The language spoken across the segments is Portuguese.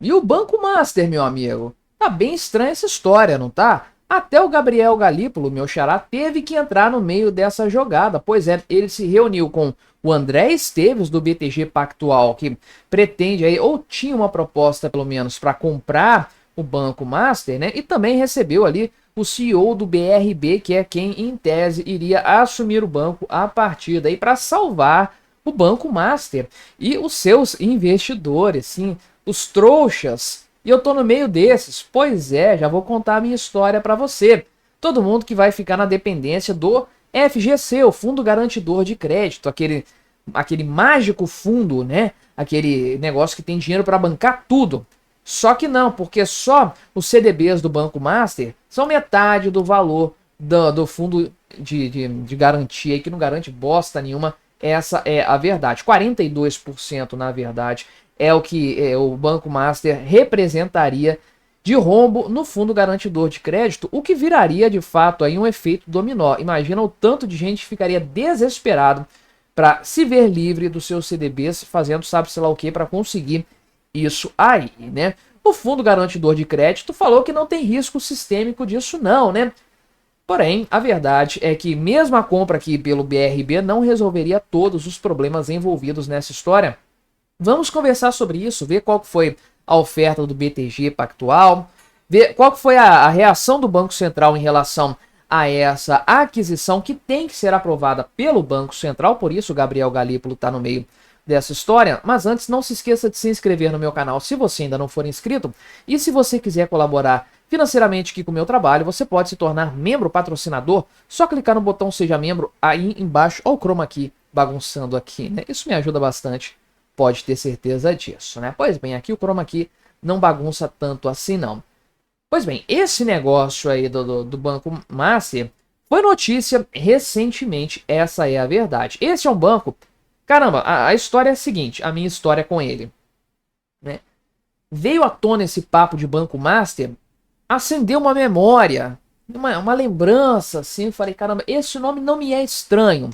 E o Banco Master, meu amigo? Tá bem estranha essa história, não tá? Até o Gabriel Galípolo, meu xará, teve que entrar no meio dessa jogada. Pois é, ele se reuniu com o André Esteves, do BTG Pactual, que pretende aí, ou tinha uma proposta, pelo menos, para comprar o Banco Master, né? E também recebeu ali o CEO do BRB, que é quem, em tese, iria assumir o banco a partir daí para salvar o Banco Master e os seus investidores, sim, os trouxas. E eu tô no meio desses. Pois é, já vou contar a minha história para você. Todo mundo que vai ficar na dependência do FGC, o Fundo Garantidor de Crédito, aquele mágico fundo, né? Aquele negócio que tem dinheiro para bancar tudo. Só que não, porque só os CDBs do Banco Master são metade do valor do fundo de garantia, que não garante bosta nenhuma. Essa é a verdade. 42%, na verdade, é o que o Banco Master representaria de rombo no fundo garantidor de crédito, o que viraria de fato aí um efeito dominó. Imagina o tanto de gente que ficaria desesperado para se ver livre dos seus CDBs, fazendo sabe-se lá o que para conseguir isso aí, né? O fundo garantidor de crédito falou que não tem risco sistêmico disso não, né? Porém, a verdade é que mesmo a compra aqui pelo BRB não resolveria todos os problemas envolvidos nessa história. Vamos conversar sobre isso, ver qual foi a oferta do BTG Pactual, ver qual foi a reação do Banco Central em relação a essa aquisição que tem que ser aprovada pelo Banco Central, por isso o Gabriel Galípolo está no meio dessa história. Mas antes, não se esqueça de se inscrever no meu canal se você ainda não for inscrito, e se você quiser colaborar financeiramente aqui com o meu trabalho, você pode se tornar membro patrocinador, só clicar no botão Seja Membro aí embaixo. Olha o chroma aqui bagunçando aqui, né? Isso me ajuda bastante, pode ter certeza disso, né? Pois bem, aqui o chroma aqui não bagunça tanto assim não. Pois bem, esse negócio aí do Banco Master foi notícia recentemente, essa é a verdade. Esse é um banco, caramba, a história é a seguinte, a minha história com ele, né? Veio à tona esse papo de Banco Master, acendeu uma memória, uma lembrança, assim, falei, caramba, esse nome não me é estranho.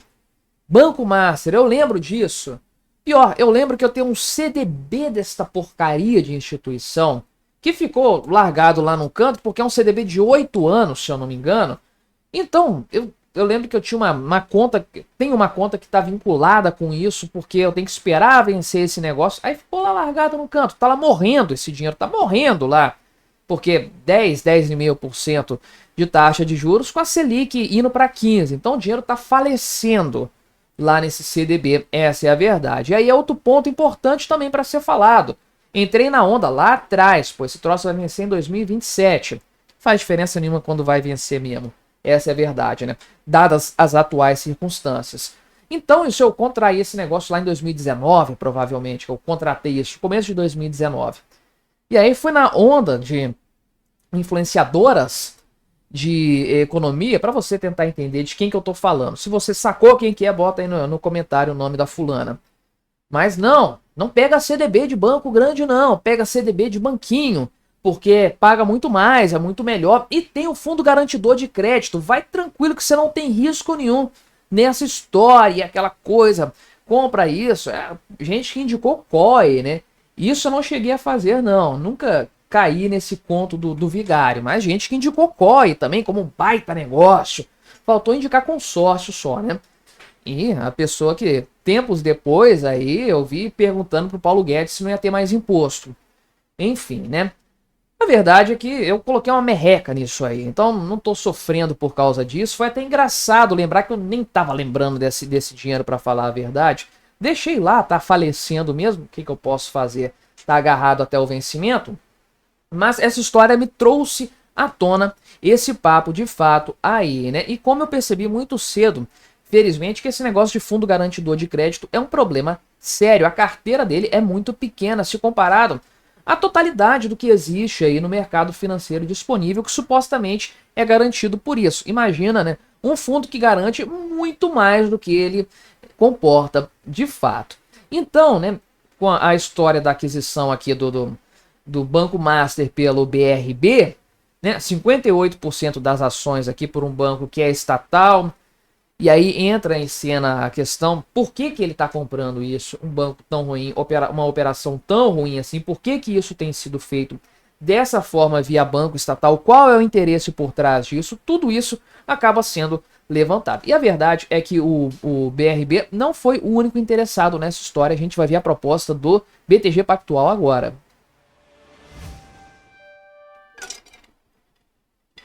Banco Master, eu lembro disso. Pior, eu lembro que eu tenho um CDB desta porcaria de instituição, que ficou largado lá no canto, porque é um CDB de 8 anos, se eu não me engano. Então, eu lembro que eu tinha uma conta, tem uma conta que está vinculada com isso, porque eu tenho que esperar vencer esse negócio. Aí ficou lá largado no canto, tá lá morrendo esse dinheiro, tá morrendo lá. Porque 10,5% de taxa de juros com a Selic indo para 15%. Então o dinheiro está falecendo lá nesse CDB, essa é a verdade. E aí é outro ponto importante também para ser falado. Entrei na onda lá atrás, pô, esse troço vai vencer em 2027. Faz diferença nenhuma quando vai vencer mesmo. Essa é a verdade, né? Dadas as atuais circunstâncias. Então, se eu contraí esse negócio lá em 2019, provavelmente, que eu contratei isso no começo de 2019. E aí foi na onda de influenciadoras de economia, para você tentar entender de quem que eu tô falando. Se você sacou quem que é, bota aí no comentário o nome da fulana. Mas não pega CDB de banco grande não, pega CDB de banquinho, porque paga muito mais, é muito melhor, e tem o fundo garantidor de crédito. Vai tranquilo que você não tem risco nenhum nessa história, aquela coisa, compra isso, gente que indicou COI, né? Isso eu não cheguei a fazer não, nunca caí nesse conto do vigário, mas gente que indicou COI também como um baita negócio, faltou indicar consórcio só, né? E a pessoa que, tempos depois, aí eu vi perguntando pro Paulo Guedes se não ia ter mais imposto. Enfim, né? A verdade é que eu coloquei uma merreca nisso aí, então não tô sofrendo por causa disso. Foi até engraçado lembrar que eu nem tava lembrando desse dinheiro para falar a verdade. Deixei lá, tá falecendo mesmo, o que eu posso fazer? Tá agarrado até o vencimento? Mas essa história me trouxe à tona esse papo de fato aí, né? E como eu percebi muito cedo, felizmente, que esse negócio de fundo garantidor de crédito é um problema sério. A carteira dele é muito pequena se comparado à totalidade do que existe aí no mercado financeiro disponível, que supostamente é garantido por isso. Imagina, né? Um fundo que garante muito mais do que ele comporta de fato. Então, né? Com a história da aquisição aqui do Banco Master pelo BRB, né? 58% das ações aqui por um banco que é estatal, E aí entra em cena a questão, por que que ele está comprando isso? Um banco tão ruim, uma operação tão ruim assim, por que que isso tem sido feito dessa forma via banco estatal? Qual é o interesse por trás disso? Tudo isso acaba sendo levantado. E a verdade é que o BRB não foi o único interessado nessa história. A gente vai ver a proposta do BTG Pactual agora.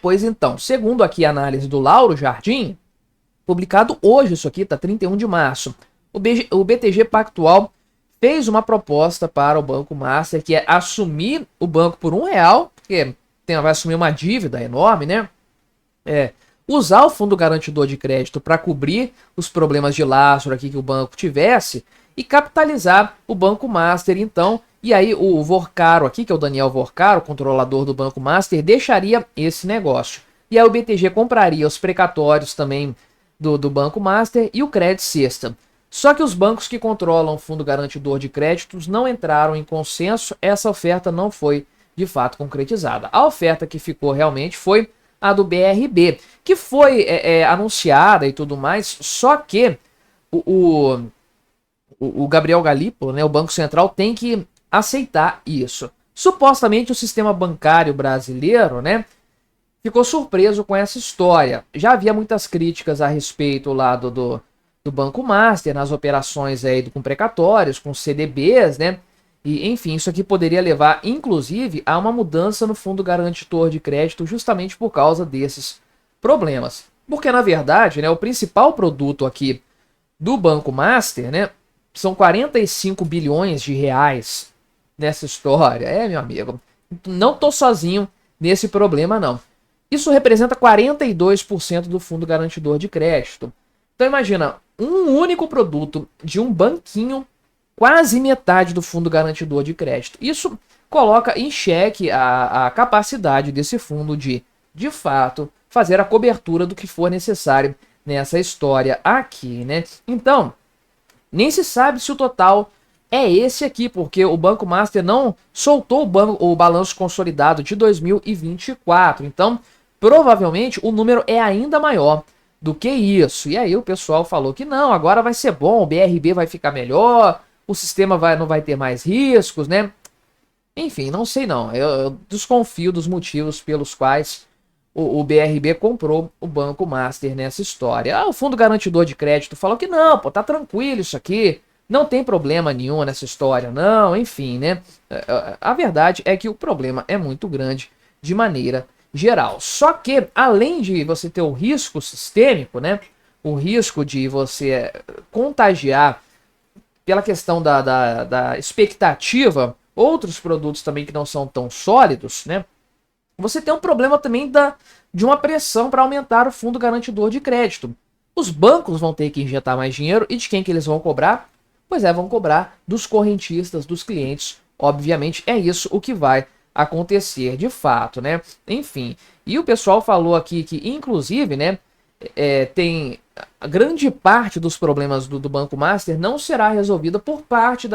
Pois então, segundo aqui a análise do Lauro Jardim, publicado hoje, isso aqui, tá 31 de março. O BTG Pactual fez uma proposta para o Banco Master, que é assumir o banco por R$1, porque vai assumir uma dívida enorme, né? Usar o fundo garantidor de crédito para cobrir os problemas de lastro aqui que o banco tivesse e capitalizar o Banco Master, então. E aí o Vorcaro aqui, que é o Daniel Vorcaro, controlador do Banco Master, deixaria esse negócio. E aí o BTG compraria os precatórios também do Banco Master e o Credit System. Só que os bancos que controlam o fundo garantidor de créditos não entraram em consenso, essa oferta não foi de fato concretizada. A oferta que ficou realmente foi a do BRB, que foi anunciada e tudo mais, só que o Gabriel Galípolo, né, o Banco Central, tem que aceitar isso. Supostamente o sistema bancário brasileiro, né, ficou surpreso com essa história. Já havia muitas críticas a respeito lá do Banco Master, nas operações aí com precatórios, com CDBs, né? E, enfim, isso aqui poderia levar, inclusive, a uma mudança no fundo garantidor de crédito justamente por causa desses problemas. Porque, na verdade, né, o principal produto aqui do Banco Master, né, são 45 bilhões de reais nessa história. Meu amigo, não tô sozinho nesse problema, não. Isso representa 42% do fundo garantidor de crédito. Então imagina, um único produto de um banquinho, quase metade do fundo garantidor de crédito. Isso coloca em xeque a capacidade desse fundo de fato, fazer a cobertura do que for necessário nessa história aqui, né? Então, nem se sabe se o total é esse aqui, porque o Banco Master não soltou o balanço consolidado de 2024. Então, provavelmente o número é ainda maior do que isso. E aí o pessoal falou que não, agora vai ser bom, o BRB vai ficar melhor, o sistema não vai ter mais riscos, né? Enfim, não sei não. Eu desconfio dos motivos pelos quais o BRB comprou o Banco Master nessa história. O Fundo Garantidor de Crédito falou que não, pô, tá tranquilo isso aqui, não tem problema nenhum nessa história, não, enfim, né? A verdade é que o problema é muito grande de maneira geral. Só que, além de você ter o risco sistêmico, né? O risco de você contagiar pela questão da expectativa, outros produtos também que não são tão sólidos, né? Você tem um problema também de uma pressão para aumentar o fundo garantidor de crédito. Os bancos vão ter que injetar mais dinheiro e de quem que eles vão cobrar? Pois vão cobrar dos correntistas, dos clientes. Obviamente é isso o que vai acontecer de fato, né? Enfim, e o pessoal falou aqui que inclusive, né, tem a grande parte dos problemas do Banco Master não será resolvida por parte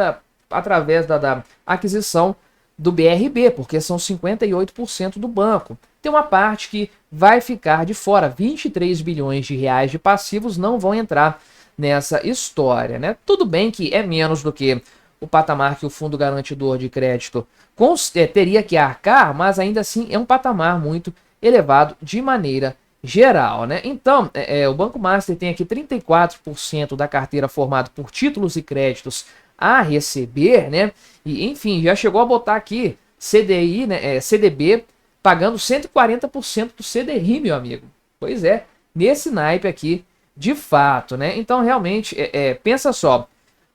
através da aquisição do BRB, porque são 58% do banco. Tem uma parte que vai ficar de fora, 23 bilhões de reais de passivos não vão entrar nessa história, né? Tudo bem que é menos do que o patamar que o Fundo Garantidor de Crédito teria que arcar, mas ainda assim é um patamar muito elevado de maneira geral, né? Então, o Banco Master tem aqui 34% da carteira formada por títulos e créditos a receber, né? E, enfim, já chegou a botar aqui CDI, né? CDB, pagando 140% do CDI, meu amigo. Pois é, nesse naipe aqui, de fato, né? Então, realmente, pensa só,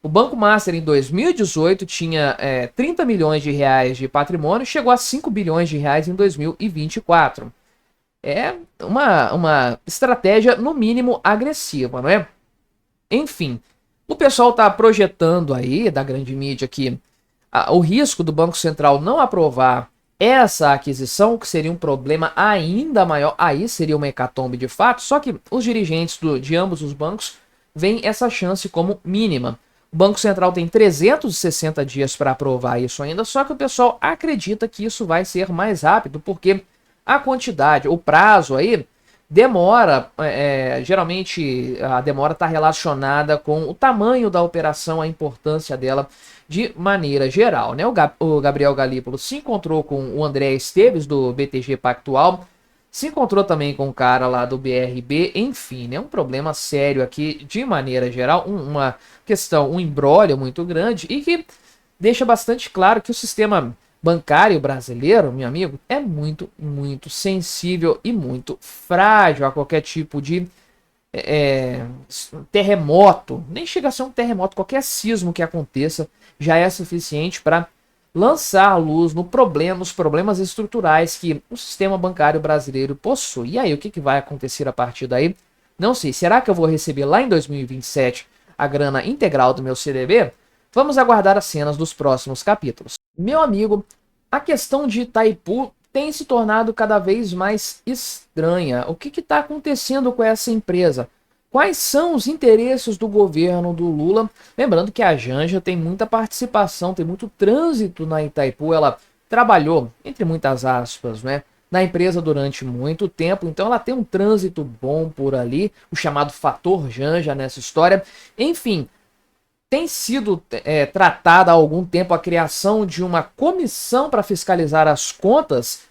o Banco Master em 2018 tinha 30 milhões de reais de patrimônio, chegou a 5 bilhões de reais em 2024. É uma estratégia, no mínimo, agressiva, não é? Enfim, o pessoal está projetando aí, da grande mídia, que o risco do Banco Central não aprovar essa aquisição, que seria um problema ainda maior, aí seria uma hecatombe de fato, só que os dirigentes de ambos os bancos veem essa chance como mínima. O Banco Central tem 360 dias para aprovar isso ainda, só que o pessoal acredita que isso vai ser mais rápido, porque a quantidade, o prazo aí demora, geralmente a demora está relacionada com o tamanho da operação, a importância dela de maneira geral, né? O Gabriel Galípolo se encontrou com o André Esteves, do BTG Pactual, se encontrou também com o cara lá do BRB, enfim, né? Um problema sério aqui de maneira geral, uma questão, um imbróglio muito grande e que deixa bastante claro que o sistema bancário brasileiro, meu amigo, é muito, muito sensível e muito frágil a qualquer tipo de terremoto. Nem chega a ser um terremoto, qualquer sismo que aconteça já é suficiente para lançar a luz no nos problemas estruturais que o sistema bancário brasileiro possui. E aí, o que vai acontecer a partir daí? Não sei. Será que eu vou receber lá em 2027 a grana integral do meu CDB? Vamos aguardar as cenas dos próximos capítulos. Meu amigo, a questão de Itaipu tem se tornado cada vez mais estranha. O que está acontecendo com essa empresa? Quais são os interesses do governo do Lula? Lembrando que a Janja tem muita participação, tem muito trânsito na Itaipu. Ela trabalhou, entre muitas aspas, né, na empresa durante muito tempo. Então ela tem um trânsito bom por ali, o chamado fator Janja nessa história. Enfim, tem sido tratada há algum tempo a criação de uma comissão para fiscalizar as contas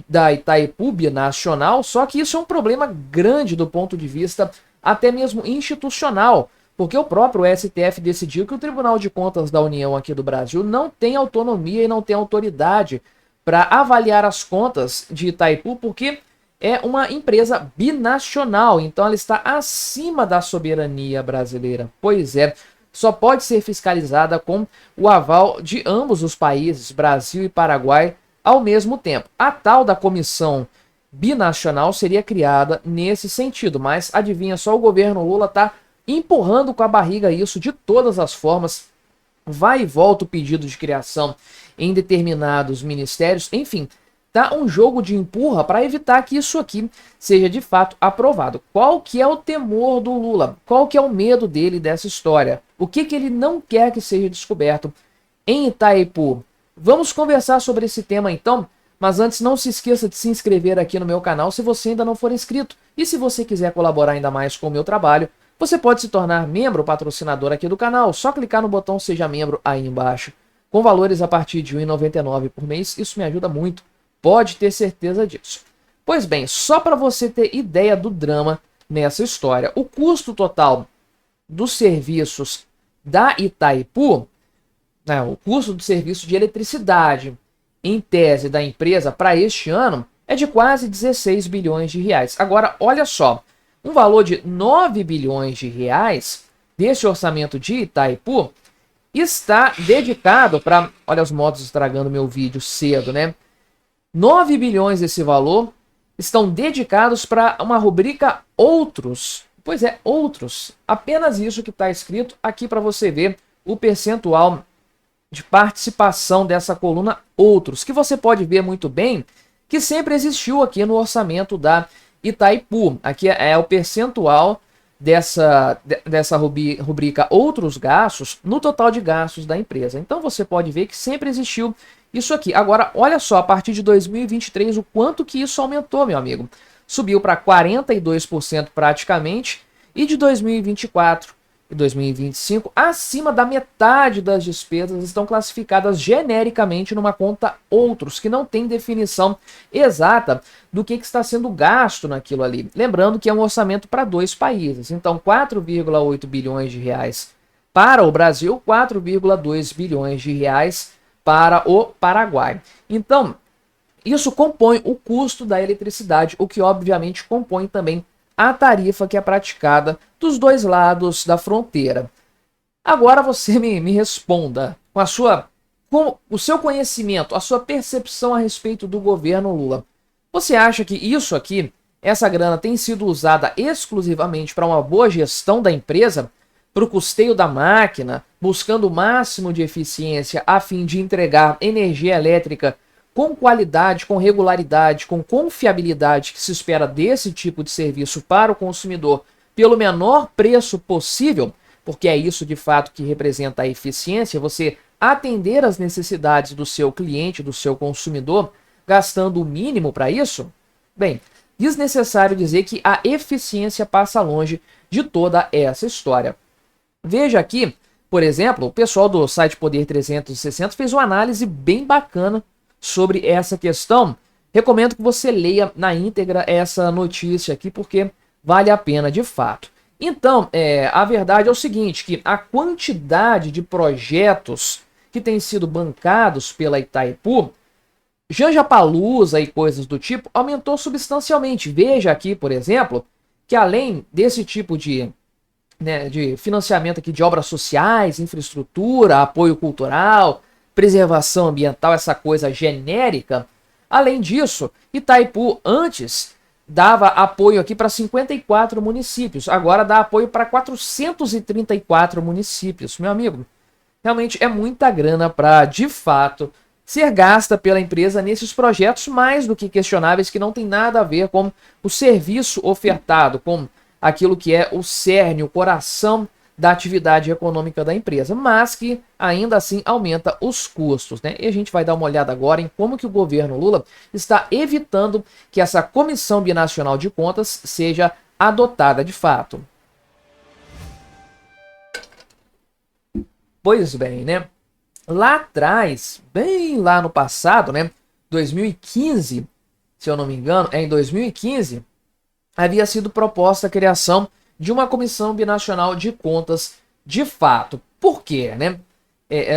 da Itaipu Binacional, só que isso é um problema grande do ponto de vista até mesmo institucional, porque o próprio STF decidiu que o Tribunal de Contas da União aqui do Brasil não tem autonomia e não tem autoridade para avaliar as contas de Itaipu, porque é uma empresa binacional, então ela está acima da soberania brasileira. Pois é, só pode ser fiscalizada com o aval de ambos os países, Brasil e Paraguai, ao mesmo tempo. A tal da comissão binacional seria criada nesse sentido, mas adivinha só, o governo Lula está empurrando com a barriga isso de todas as formas, vai e volta o pedido de criação em determinados ministérios, enfim, tá um jogo de empurra para evitar que isso aqui seja de fato aprovado. Qual que é o temor do Lula? Qual que é o medo dele dessa história? O que ele não quer que seja descoberto em Itaipu? Vamos conversar sobre esse tema então, mas antes não se esqueça de se inscrever aqui no meu canal se você ainda não for inscrito. E se você quiser colaborar ainda mais com o meu trabalho, você pode se tornar membro ou patrocinador aqui do canal, só clicar no botão Seja Membro aí embaixo. Com valores a partir de R$ 1,99 por mês, isso me ajuda muito, pode ter certeza disso. Pois bem, só para você ter ideia do drama nessa história, o custo total dos serviços da Itaipu, o custo do serviço de eletricidade, em tese da empresa para este ano, é de quase 16 bilhões de reais. Agora, olha só, um valor de 9 bilhões de reais desse orçamento de Itaipu está dedicado para... Olha os modos estragando meu vídeo cedo, né? 9 bilhões desse valor estão dedicados para uma rubrica Outros. Pois é, Outros. Apenas isso que está escrito aqui para você ver o percentual de participação dessa coluna Outros, que você pode ver muito bem que sempre existiu aqui no orçamento da Itaipu. Aqui é o percentual dessa rubrica Outros Gastos no total de gastos da empresa. Então você pode ver que sempre existiu isso aqui. Agora, olha só, a partir de 2023, o quanto que isso aumentou, meu amigo. Subiu para 42% praticamente, e de 2024 e 2025, acima da metade das despesas estão classificadas genericamente numa conta Outros, que não tem definição exata do que está sendo gasto naquilo ali. Lembrando que é um orçamento para 2 países, então 4,8 bilhões de reais para o Brasil, 4,2 bilhões de reais para o Paraguai. Então, isso compõe o custo da eletricidade, o que obviamente compõe também a tarifa que é praticada dos dois lados da fronteira. Agora você me responda com o seu conhecimento, a sua percepção a respeito do governo Lula. Você acha que isso aqui, essa grana, tem sido usada exclusivamente para uma boa gestão da empresa, para o custeio da máquina, buscando o máximo de eficiência a fim de entregar energia elétrica com qualidade, com regularidade, com confiabilidade que se espera desse tipo de serviço para o consumidor pelo menor preço possível, porque é isso de fato que representa a eficiência, você atender às necessidades do seu cliente, do seu consumidor, gastando o mínimo para isso? Bem, desnecessário dizer que a eficiência passa longe de toda essa história. Veja aqui, por exemplo, o pessoal do site Poder 360 fez uma análise bem bacana sobre essa questão. Recomendo que você leia na íntegra essa notícia aqui, porque vale a pena de fato. Então, a verdade é o seguinte, que a quantidade de projetos que têm sido bancados pela Itaipu, Janjapalusa e coisas do tipo, aumentou substancialmente. Veja aqui, por exemplo, que além desse tipo de financiamento aqui de obras sociais, infraestrutura, apoio cultural, preservação ambiental, essa coisa genérica, além disso, Itaipu antes dava apoio aqui para 54 municípios, agora dá apoio para 434 municípios. Meu amigo, realmente é muita grana para, de fato, ser gasta pela empresa nesses projetos mais do que questionáveis que não tem nada a ver com o serviço ofertado, com aquilo que é o cerne, o coração da atividade econômica da empresa, mas que ainda assim aumenta os custos, né? E a gente vai dar uma olhada agora em como que o governo Lula está evitando que essa Comissão Binacional de Contas seja adotada de fato. Pois bem, né? Lá atrás, bem lá no passado, né? 2015, se eu não me engano, em 2015, havia sido proposta a criação de uma Comissão Binacional de Contas de fato. Por quê, né?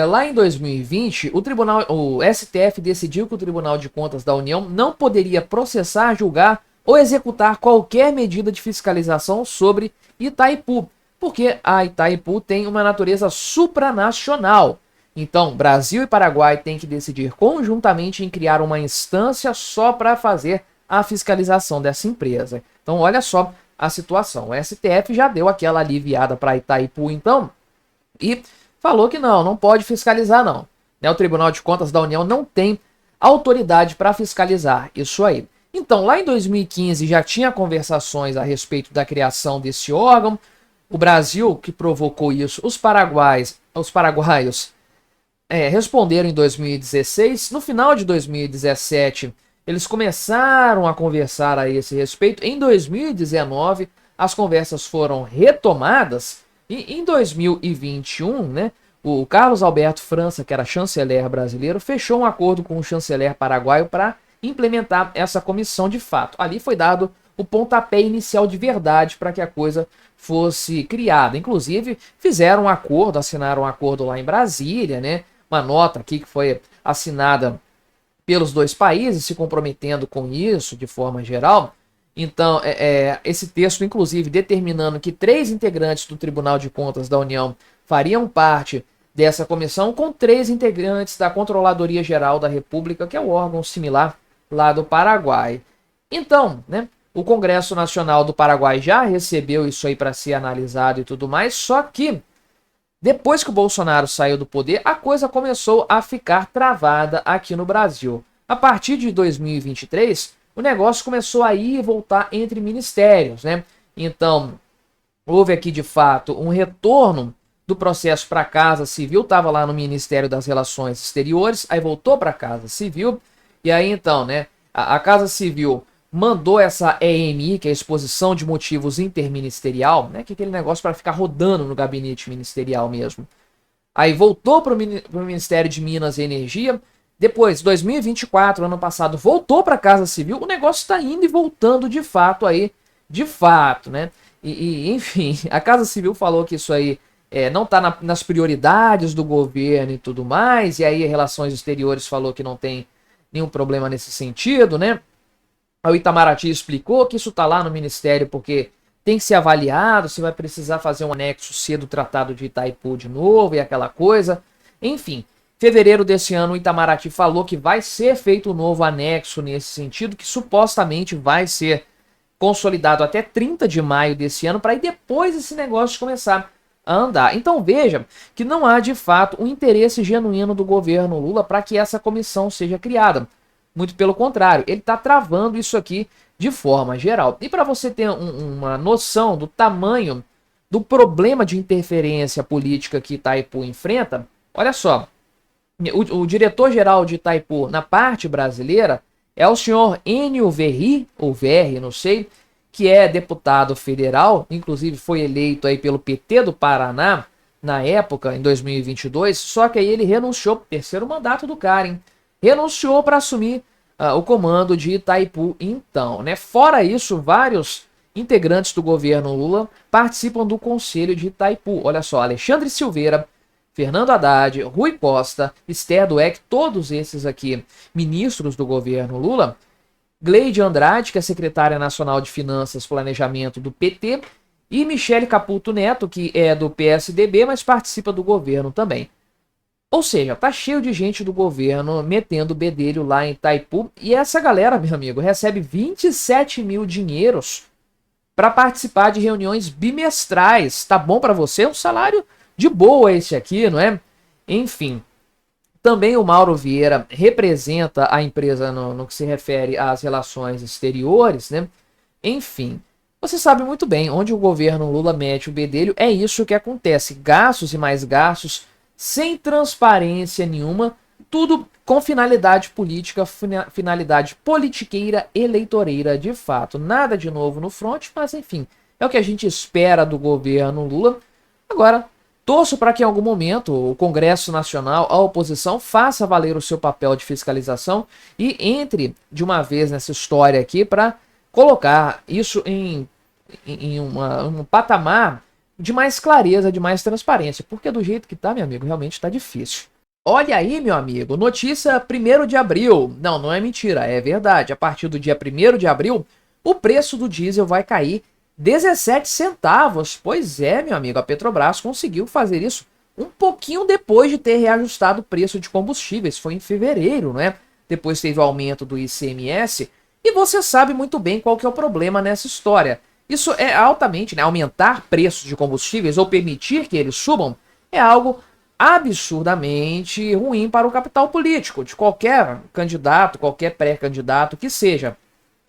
Lá em 2020, o STF decidiu que o Tribunal de Contas da União não poderia processar, julgar ou executar qualquer medida de fiscalização sobre Itaipu, porque a Itaipu tem uma natureza supranacional. Então, Brasil e Paraguai têm que decidir conjuntamente em criar uma instância só para fazer a fiscalização dessa empresa. Então, olha só a situação. O STF já deu aquela aliviada para Itaipu, então, e falou que não pode fiscalizar, não. O Tribunal de Contas da União não tem autoridade para fiscalizar isso aí. Então, lá em 2015 já tinha conversações a respeito da criação desse órgão. O Brasil que provocou isso, os paraguaios responderam em 2016. No final de 2017, eles começaram a conversar a esse respeito. Em 2019, as conversas foram retomadas. E em 2021, né, o Carlos Alberto França, que era chanceler brasileiro, fechou um acordo com o chanceler paraguaio para implementar essa comissão de fato. Ali foi dado o pontapé inicial de verdade para que a coisa fosse criada. Inclusive, fizeram um acordo, assinaram um acordo lá em Brasília, né? Uma nota aqui que foi assinada pelos dois países, se comprometendo com isso de forma geral. Então, esse texto, inclusive, determinando que 3 integrantes do Tribunal de Contas da União fariam parte dessa comissão, com 3 integrantes da Controladoria Geral da República, que é o órgão similar lá do Paraguai. Então, né, o Congresso Nacional do Paraguai já recebeu isso aí para ser analisado e tudo mais, só que depois que o Bolsonaro saiu do poder, a coisa começou a ficar travada aqui no Brasil. A partir de 2023, o negócio começou a ir e voltar entre ministérios, né? Então, houve aqui de fato um retorno do processo para a Casa Civil, estava lá no Ministério das Relações Exteriores, aí voltou para a Casa Civil, e aí então, né, a Casa Civil mandou essa EMI, que é a Exposição de Motivos Interministerial, né, que é aquele negócio para ficar rodando no gabinete ministerial mesmo. Aí voltou para o Ministério de Minas e Energia. Depois, 2024, ano passado, voltou para a Casa Civil. O negócio está indo e voltando de fato aí, de fato, né? Enfim, a Casa Civil falou que isso aí não está nas prioridades do governo e tudo mais. E aí, Relações Exteriores falou que não tem nenhum problema nesse sentido, né? O Itamaraty explicou que isso está lá no Ministério porque tem que ser avaliado, se vai precisar fazer um anexo C do Tratado de Itaipu de novo e aquela coisa. Enfim, em fevereiro desse ano, o Itamaraty falou que vai ser feito um novo anexo nesse sentido, que supostamente vai ser consolidado até 30 de maio desse ano, para aí depois esse negócio começar a andar. Então veja que não há de fato um interesse genuíno do governo Lula para que essa comissão seja criada. Muito pelo contrário, ele está travando isso aqui de forma geral. E para você ter uma noção do tamanho do problema de interferência política que Itaipu enfrenta, olha só, o diretor-geral de Itaipu na parte brasileira é o senhor Enio Verri, ou Verri, não sei, que é deputado federal, inclusive foi eleito aí pelo PT do Paraná, na época, em 2022, só que aí ele renunciou, terceiro mandato do cara, hein? Renunciou para assumir o comando de Itaipu então, né? Fora isso, vários integrantes do governo Lula participam do Conselho de Itaipu. Olha só, Alexandre Silveira, Fernando Haddad, Rui Costa, Esther Dweck, todos esses aqui ministros do governo Lula, Gleide Andrade, que é secretária nacional de Finanças e Planejamento do PT, e Michele Caputo Neto, que é do PSDB, mas participa do governo também. Ou seja, tá cheio de gente do governo metendo bedelho lá em Itaipu, e essa galera, meu amigo, recebe 27 mil dinheiros para participar de reuniões bimestrais. Tá bom para você? Um salário de boa esse aqui, não é? Enfim. Também o Mauro Vieira representa a empresa no que se refere às relações exteriores, né? Enfim, você sabe muito bem, onde o governo Lula mete o bedelho, é isso que acontece. Gastos e mais gastos, sem transparência nenhuma, tudo com finalidade política, finalidade politiqueira, eleitoreira de fato. Nada de novo no front, mas enfim, é o que a gente espera do governo Lula. Agora, torço para que em algum momento o Congresso Nacional, a oposição, faça valer o seu papel de fiscalização e entre de uma vez nessa história aqui para colocar isso em um patamar de mais clareza, de mais transparência. Porque do jeito que tá, meu amigo, realmente está difícil. Olha aí, meu amigo, notícia 1º de abril. Não, não é mentira, é verdade. A partir do dia 1º de abril, o preço do diesel vai cair 17 centavos. Pois é, meu amigo, a Petrobras conseguiu fazer isso um pouquinho depois de ter reajustado o preço de combustíveis. Foi em fevereiro, né? Depois teve o aumento do ICMS. E você sabe muito bem qual que é o problema nessa história. Isso é altamente, né? Aumentar preços de combustíveis ou permitir que eles subam é algo absurdamente ruim para o capital político de qualquer candidato, qualquer pré-candidato que seja.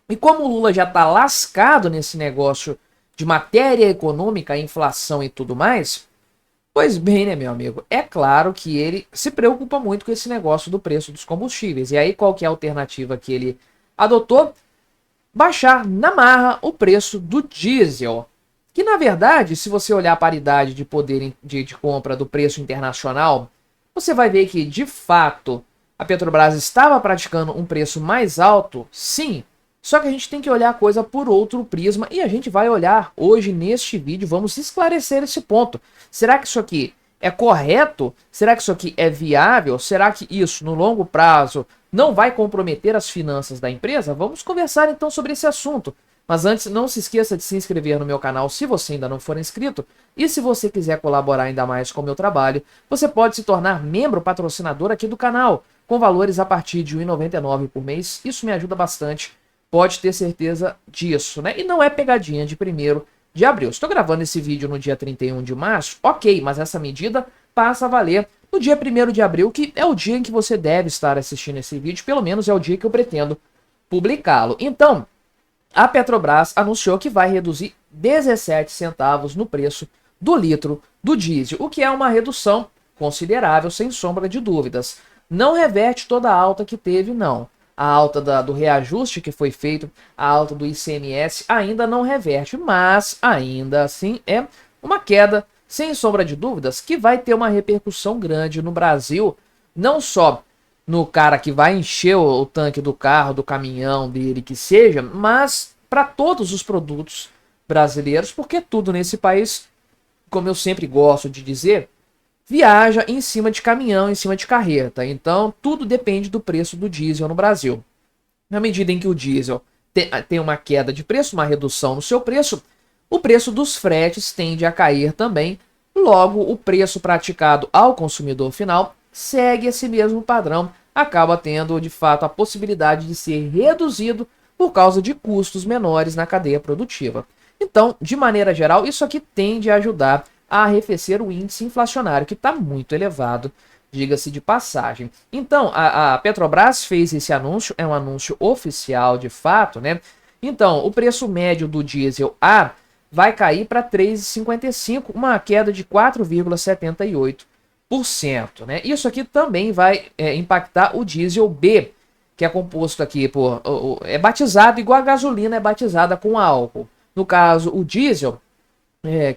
E como o Lula já está lascado nesse negócio de matéria econômica, inflação e tudo mais, pois bem, né, meu amigo, é claro que ele se preocupa muito com esse negócio do preço dos combustíveis. E aí qual que é a alternativa que ele adotou? Baixar na marra o preço do diesel. Que na verdade, se você olhar a paridade de poder de compra do preço internacional, você vai ver que de fato a Petrobras estava praticando um preço mais alto, sim. Só que a gente tem que olhar a coisa por outro prisma e a gente vai olhar hoje neste vídeo, vamos esclarecer esse ponto. Será que isso aqui é correto? Será que isso aqui é viável? Será que isso no longo prazo não vai comprometer as finanças da empresa? Vamos conversar então sobre esse assunto. Mas antes, não se esqueça de se inscrever no meu canal se você ainda não for inscrito. E se você quiser colaborar ainda mais com o meu trabalho, você pode se tornar membro patrocinador aqui do canal, com valores a partir de R$ 1,99 por mês. Isso me ajuda bastante. Pode ter certeza disso, né? E não é pegadinha de 1º de abril. Estou gravando esse vídeo no dia 31 de março, ok, mas essa medida passa a valer no dia 1º de abril, que é o dia em que você deve estar assistindo esse vídeo, pelo menos é o dia que eu pretendo publicá-lo. Então, a Petrobras anunciou que vai reduzir 17 centavos no preço do litro do diesel, o que é uma redução considerável, sem sombra de dúvidas. Não reverte toda a alta que teve, não. A alta do reajuste que foi feito, a alta do ICMS ainda não reverte, mas ainda assim é uma queda, sem sombra de dúvidas, que vai ter uma repercussão grande no Brasil, não só no cara que vai encher o tanque do carro, do caminhão dele, que seja, mas para todos os produtos brasileiros, porque tudo nesse país, como eu sempre gosto de dizer, viaja em cima de caminhão, em cima de carreta. Então, tudo depende do preço do diesel no Brasil. Na medida em que o diesel tem uma queda de preço, uma redução no seu preço, o preço dos fretes tende a cair também. Logo, o preço praticado ao consumidor final segue esse mesmo padrão, acaba tendo, de fato, a possibilidade de ser reduzido por causa de custos menores na cadeia produtiva. Então, de maneira geral, isso aqui tende a ajudar a arrefecer o índice inflacionário, que está muito elevado, diga-se de passagem. Então, a Petrobras fez esse anúncio, é um anúncio oficial de fato, né? Então, o preço médio do diesel A vai cair para R$ 3,55, uma queda de 4,78%, né? Isso aqui também vai impactar o diesel B, que é composto aqui por... é batizado igual a gasolina é batizada com álcool. No caso, o diesel,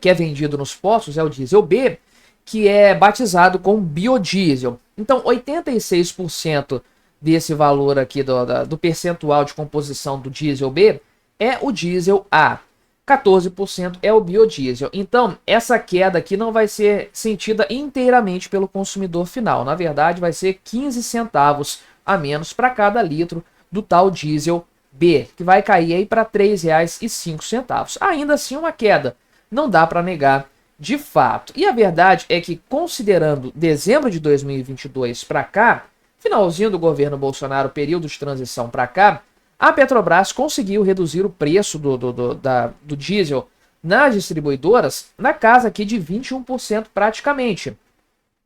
que é vendido nos postos, é o diesel B, que é batizado com biodiesel. Então, 86% desse valor aqui do percentual de composição do diesel B é o diesel A. 14% é o biodiesel. Então, essa queda aqui não vai ser sentida inteiramente pelo consumidor final. Na verdade, vai ser 15 centavos a menos para cada litro do tal diesel B, que vai cair aí para R$ 3,05. Ainda assim, uma queda. Não dá para negar de fato. E a verdade é que, considerando dezembro de 2022 para cá, finalzinho do governo Bolsonaro, período de transição para cá, a Petrobras conseguiu reduzir o preço do diesel nas distribuidoras na casa aqui de 21% praticamente.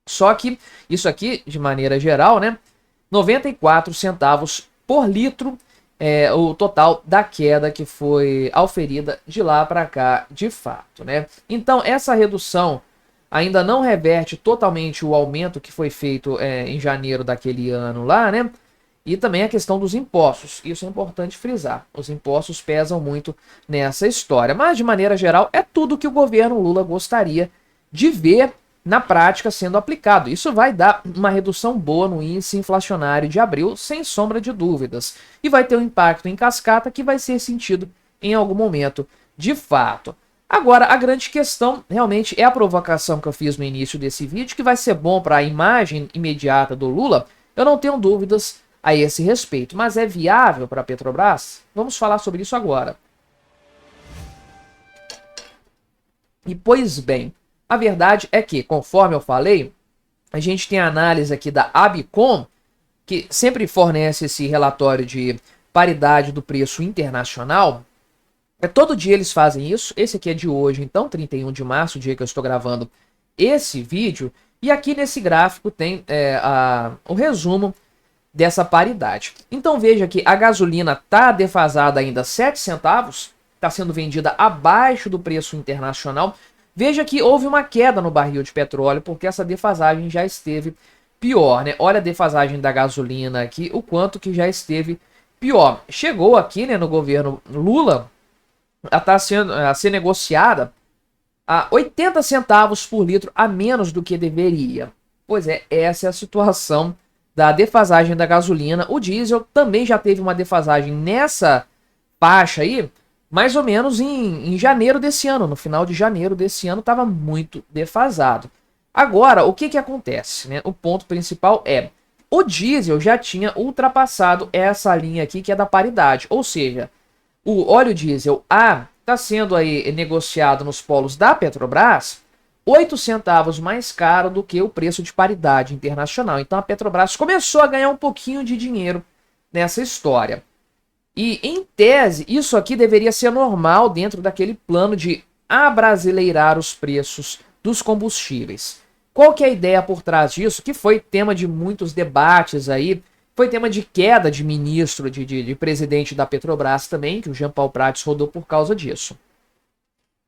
Só que isso aqui, de maneira geral, né, 94 centavos por litro é o total da queda que foi auferida de lá para cá de fato, né? Então essa redução ainda não reverte totalmente o aumento que foi feito em janeiro daquele ano lá, né? E também a questão dos impostos, isso é importante frisar. Os impostos pesam muito nessa história, mas de maneira geral é tudo que o governo Lula gostaria de ver na prática sendo aplicado. Isso vai dar uma redução boa no índice inflacionário de abril, sem sombra de dúvidas. E vai ter um impacto em cascata que vai ser sentido em algum momento, de fato. Agora, a grande questão realmente é a provocação que eu fiz no início desse vídeo, que vai ser bom para a imagem imediata do Lula. Eu não tenho dúvidas a esse respeito, mas é viável para a Petrobras? Vamos falar sobre isso agora. E pois bem, a verdade é que, conforme eu falei, a gente tem a análise aqui da Abicom, que sempre fornece esse relatório de paridade do preço internacional. Todo dia eles fazem isso. Esse aqui é de hoje, então, 31 de março, o dia que eu estou gravando esse vídeo. E aqui nesse gráfico tem o resumo dessa paridade. Então veja que a gasolina está defasada ainda 7 centavos, está sendo vendida abaixo do preço internacional. Veja que houve uma queda no barril de petróleo, porque essa defasagem já esteve pior, né? Olha a defasagem da gasolina aqui, o quanto que já esteve pior. Chegou aqui, né, no governo Lula, a ser negociada a 80 centavos por litro a menos do que deveria. Pois é, essa é a situação da defasagem da gasolina. O diesel também já teve uma defasagem nessa faixa aí, mais ou menos em janeiro desse ano. No final de janeiro desse ano estava muito defasado. Agora, o que acontece, né? O ponto principal é, o diesel já tinha ultrapassado essa linha aqui, que é da paridade. Ou seja, o óleo diesel A está sendo aí negociado nos polos da Petrobras 8 centavos mais caro do que o preço de paridade internacional. Então a Petrobras começou a ganhar um pouquinho de dinheiro nessa história. E, em tese, isso aqui deveria ser normal dentro daquele plano de abrasileirar os preços dos combustíveis. Qual que é a ideia por trás disso? Que foi tema de muitos debates aí, foi tema de queda de ministro, de presidente da Petrobras também, que o Jean Paul Prats rodou por causa disso.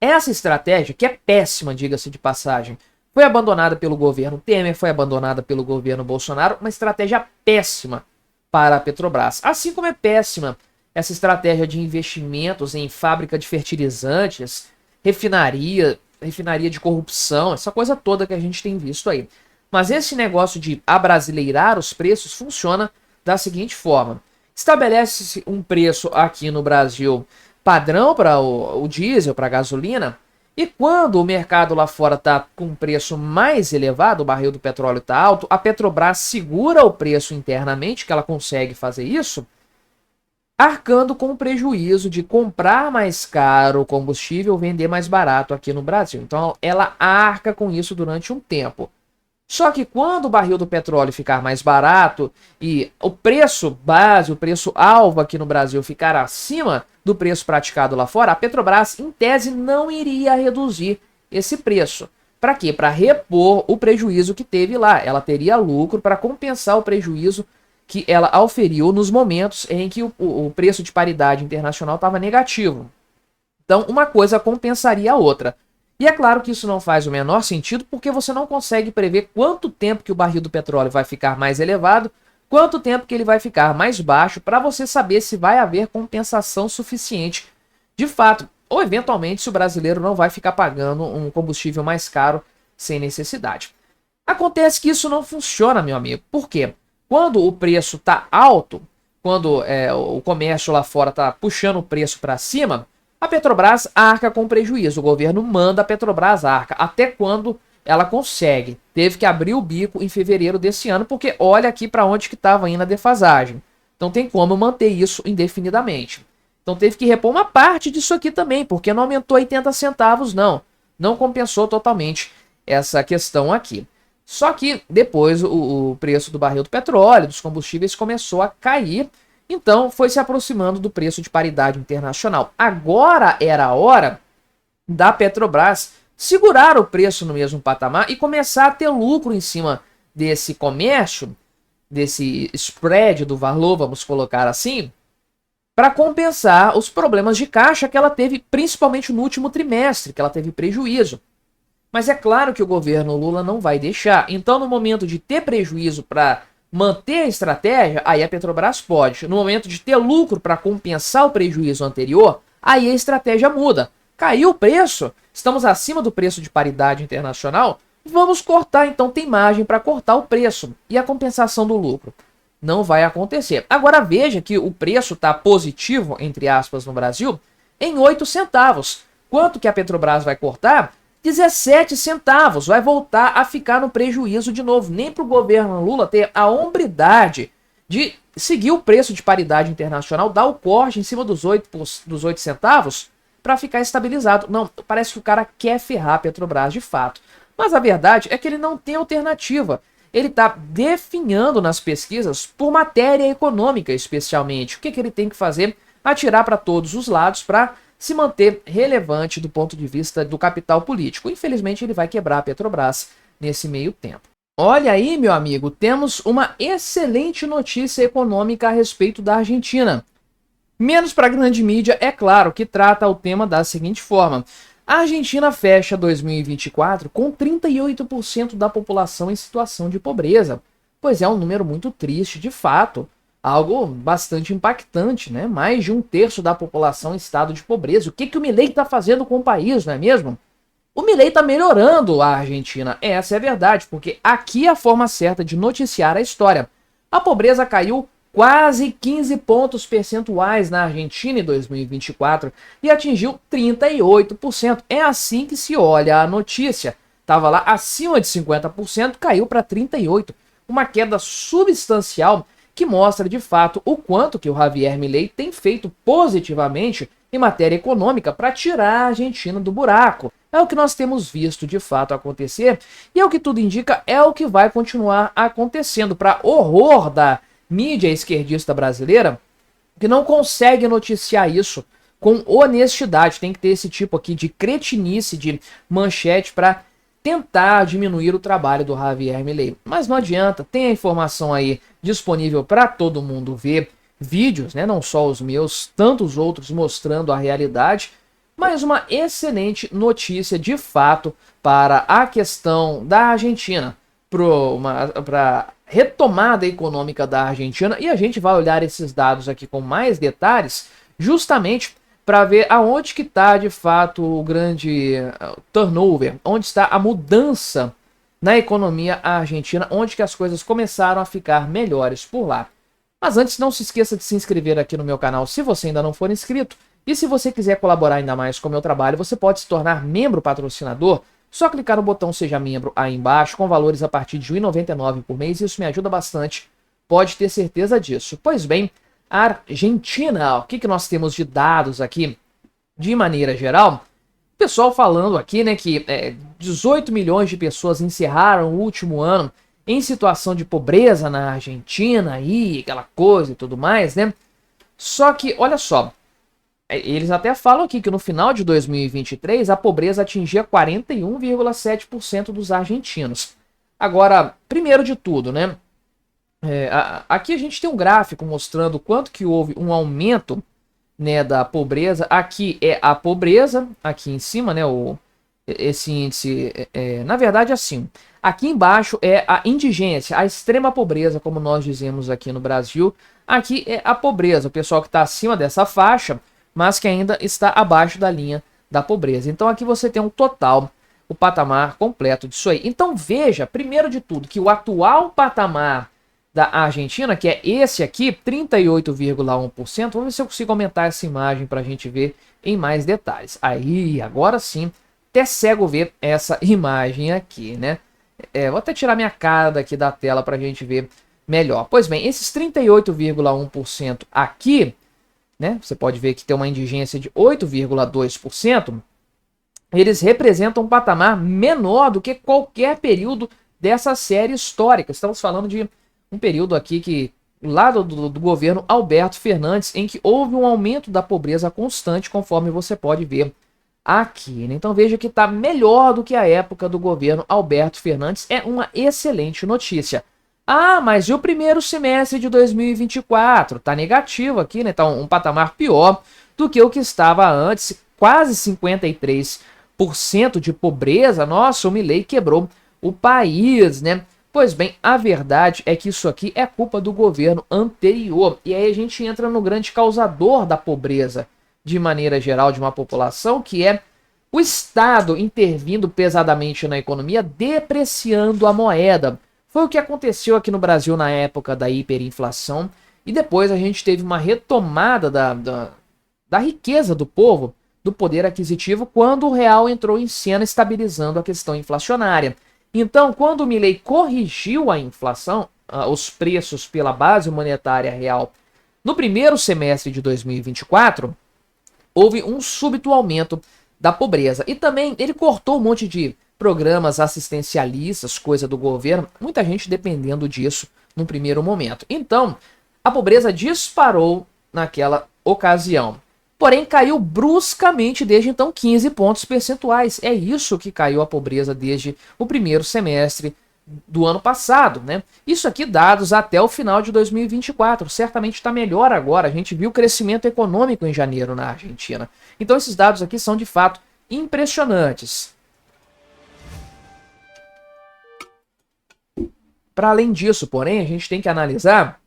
Essa estratégia, que é péssima, diga-se de passagem, foi abandonada pelo governo Temer, foi abandonada pelo governo Bolsonaro, uma estratégia péssima para a Petrobras. Assim como é péssima essa estratégia de investimentos em fábrica de fertilizantes, refinaria de corrupção, essa coisa toda que a gente tem visto aí. Mas esse negócio de abrasileirar os preços funciona da seguinte forma. Estabelece-se um preço aqui no Brasil padrão para o diesel, para a gasolina, e quando o mercado lá fora está com um preço mais elevado, o barril do petróleo está alto, a Petrobras segura o preço internamente, que ela consegue fazer isso, arcando com o prejuízo de comprar mais caro o combustível, vender mais barato aqui no Brasil. Então ela arca com isso durante um tempo. Só que quando o barril do petróleo ficar mais barato e o preço base, o preço alvo aqui no Brasil ficar acima do preço praticado lá fora, a Petrobras, em tese, não iria reduzir esse preço. Para quê? Para repor o prejuízo que teve lá. Ela teria lucro para compensar o prejuízo que ela auferiu nos momentos em que o preço de paridade internacional estava negativo. Então, uma coisa compensaria a outra. E é claro que isso não faz o menor sentido, porque você não consegue prever quanto tempo que o barril do petróleo vai ficar mais elevado, quanto tempo que ele vai ficar mais baixo para você saber se vai haver compensação suficiente de fato, ou eventualmente se o brasileiro não vai ficar pagando um combustível mais caro sem necessidade. Acontece que isso não funciona, meu amigo. Por quê? Quando o preço está alto, quando o comércio lá fora está puxando o preço para cima, a Petrobras arca com prejuízo. O governo manda a Petrobras arca. Até quando ela consegue. Teve que abrir o bico em fevereiro desse ano, porque olha aqui para onde que estava indo a defasagem. Então tem como manter isso indefinidamente. Então teve que repor uma parte disso aqui também, porque não aumentou 80 centavos, não. Não compensou totalmente essa questão aqui. Só que depois o preço do barril do petróleo, dos combustíveis, começou a cair. Então foi se aproximando do preço de paridade internacional. Agora era a hora da Petrobras segurar o preço no mesmo patamar e começar a ter lucro em cima desse comércio, desse spread do valor, vamos colocar assim, para compensar os problemas de caixa que ela teve, principalmente no último trimestre, que ela teve prejuízo. Mas é claro que o governo Lula não vai deixar. Então, no momento de ter prejuízo para manter a estratégia, aí a Petrobras pode. No momento de ter lucro para compensar o prejuízo anterior, aí a estratégia muda. Caiu o preço, estamos acima do preço de paridade internacional, vamos cortar, então tem margem para cortar o preço. E a compensação do lucro? Não vai acontecer. Agora veja que o preço está positivo, entre aspas, no Brasil, em 8 centavos. Quanto que a Petrobras vai cortar? 17 centavos. Vai voltar a ficar no prejuízo de novo. Nem para o governo Lula ter a hombridade de seguir o preço de paridade internacional, dar o corte em cima dos 8 centavos para ficar estabilizado. Não, parece que o cara quer ferrar a Petrobras de fato. Mas a verdade é que ele não tem alternativa. Ele está definhando nas pesquisas por matéria econômica, especialmente. O que ele tem que fazer? Atirar para todos os lados para se manter relevante do ponto de vista do capital político. Infelizmente, ele vai quebrar a Petrobras nesse meio tempo. Olha aí, meu amigo, temos uma excelente notícia econômica a respeito da Argentina. Menos para a grande mídia, é claro, que trata o tema da seguinte forma. A Argentina fecha 2024 com 38% da população em situação de pobreza. Pois é um número muito triste, de fato. Algo bastante impactante, né? Mais de 1/3 da população em estado de pobreza. O que o Milei está fazendo com o país, não é mesmo? O Milei está melhorando a Argentina. Essa é a verdade, porque aqui é a forma certa de noticiar a história. A pobreza caiu quase 15 pontos percentuais na Argentina em 2024 e atingiu 38%. É assim que se olha a notícia. Estava lá acima de 50%, caiu para 38%. Uma queda substancial que mostra de fato o quanto que o Javier Milei tem feito positivamente em matéria econômica para tirar a Argentina do buraco. É o que nós temos visto de fato acontecer e é o que tudo indica, é o que vai continuar acontecendo, para horror da mídia esquerdista brasileira, que não consegue noticiar isso com honestidade. Tem que ter esse tipo aqui de cretinice, de manchete para tentar diminuir o trabalho do Javier Milei. Mas não adianta, tem a informação aí disponível para todo mundo ver, vídeos, né, não só os meus, tantos outros mostrando a realidade, mas uma excelente notícia de fato para a questão da Argentina, para retomada econômica da Argentina, e a gente vai olhar esses dados aqui com mais detalhes, justamente para ver aonde que está de fato o grande turnover, onde está a mudança na economia argentina, onde que as coisas começaram a ficar melhores por lá. Mas antes, não se esqueça de se inscrever aqui no meu canal se você ainda não for inscrito, e se você quiser colaborar ainda mais com o meu trabalho, você pode se tornar membro patrocinador. Só clicar no botão Seja Membro aí embaixo, com valores a partir de R$ 1,99 por mês, isso me ajuda bastante, pode ter certeza disso. Pois bem, a Argentina, o que nós temos de dados aqui, de maneira geral? O pessoal falando aqui, né, que 18 milhões de pessoas encerraram o último ano em situação de pobreza na Argentina, aí, aquela coisa e tudo mais, né? Só que, olha só, eles até falam aqui que no final de 2023 a pobreza atingia 41,7% dos argentinos. Agora, primeiro de tudo, né? Aqui a gente tem um gráfico mostrando quanto que houve um aumento, né, da pobreza. Aqui é a pobreza, aqui em cima, né, esse índice, na verdade assim, aqui embaixo é a indigência, a extrema pobreza, como nós dizemos aqui no Brasil. Aqui é a pobreza, o pessoal que está acima dessa faixa, mas que ainda está abaixo da linha da pobreza. Então aqui você tem um total, o patamar completo disso aí. Então veja, primeiro de tudo, que o atual patamar da Argentina, que é esse aqui, 38,1%, vamos ver se eu consigo aumentar essa imagem para a gente ver em mais detalhes. Aí, agora sim, até cego ver essa imagem aqui, né? Vou até tirar minha cara daqui da tela para a gente ver melhor. Pois bem, esses 38,1% aqui, né? Você pode ver que tem uma indigência de 8,2%. Eles representam um patamar menor do que qualquer período dessa série histórica. Estamos falando de um período aqui que, lá do governo Alberto Fernandes, em que houve um aumento da pobreza constante, conforme você pode ver aqui, né? Então veja que está melhor do que a época do governo Alberto Fernandes. É uma excelente notícia. Ah, mas e o primeiro semestre de 2024? Está negativo aqui, né? Está um patamar pior do que o que estava antes, quase 53% de pobreza. Nossa, o Milei quebrou o país, né? Pois bem, a verdade é que isso aqui é culpa do governo anterior. E aí a gente entra no grande causador da pobreza, de maneira geral, de uma população, que é o Estado intervindo pesadamente na economia, depreciando a moeda. Foi o que aconteceu aqui no Brasil na época da hiperinflação. E depois a gente teve uma retomada da riqueza do povo, do poder aquisitivo, quando o real entrou em cena, estabilizando a questão inflacionária. Então, quando o Milei corrigiu a inflação, os preços pela base monetária real, no primeiro semestre de 2024, houve um súbito aumento da pobreza. E também ele cortou um monte de programas assistencialistas, coisa do governo, muita gente dependendo disso no primeiro momento. Então, a pobreza disparou naquela ocasião. Porém, caiu bruscamente desde então 15 pontos percentuais. É isso que caiu a pobreza desde o primeiro semestre do ano passado, né? Isso aqui dados até o final de 2024. Certamente está melhor agora. A gente viu crescimento econômico em janeiro na Argentina. Então esses dados aqui são de fato impressionantes. Para além disso, porém, a gente tem que analisar